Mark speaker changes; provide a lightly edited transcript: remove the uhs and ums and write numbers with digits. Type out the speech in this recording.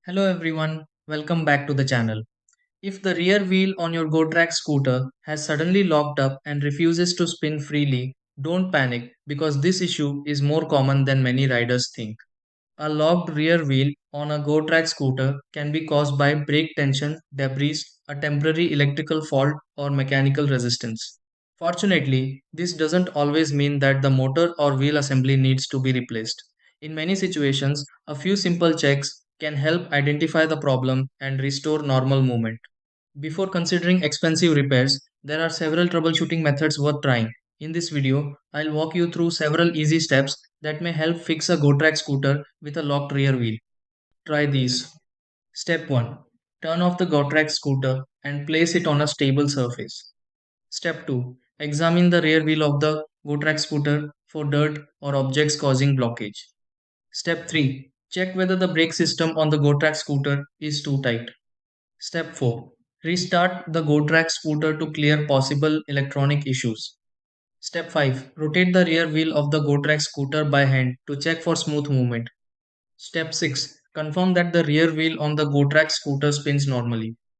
Speaker 1: Hello everyone, welcome back to the channel. If the rear wheel on your GOTRAX scooter has suddenly locked up and refuses to spin freely, don't panic because this issue is more common than many riders think. A locked rear wheel on a GOTRAX scooter can be caused by brake tension, debris, a temporary electrical fault, or mechanical resistance. Fortunately, this doesn't always mean that the motor or wheel assembly needs to be replaced. In many situations, a few simple checks can help identify the problem and restore normal movement. Before considering expensive repairs, there are several troubleshooting methods worth trying. In this video, I'll walk you through several easy steps that may help fix a GOTRAX scooter with a locked rear wheel. Try these. Step 1. Turn off the GOTRAX scooter and place it on a stable surface. Step 2. Examine the rear wheel of the GOTRAX scooter for dirt or objects causing blockage. Step 3. Check whether the brake system on the GOTRAX scooter is too tight. Step 4. Restart the GOTRAX scooter to clear possible electronic issues. Step 5. Rotate the rear wheel of the GOTRAX scooter by hand to check for smooth movement. Step 6. Confirm that the rear wheel on the GOTRAX scooter spins normally.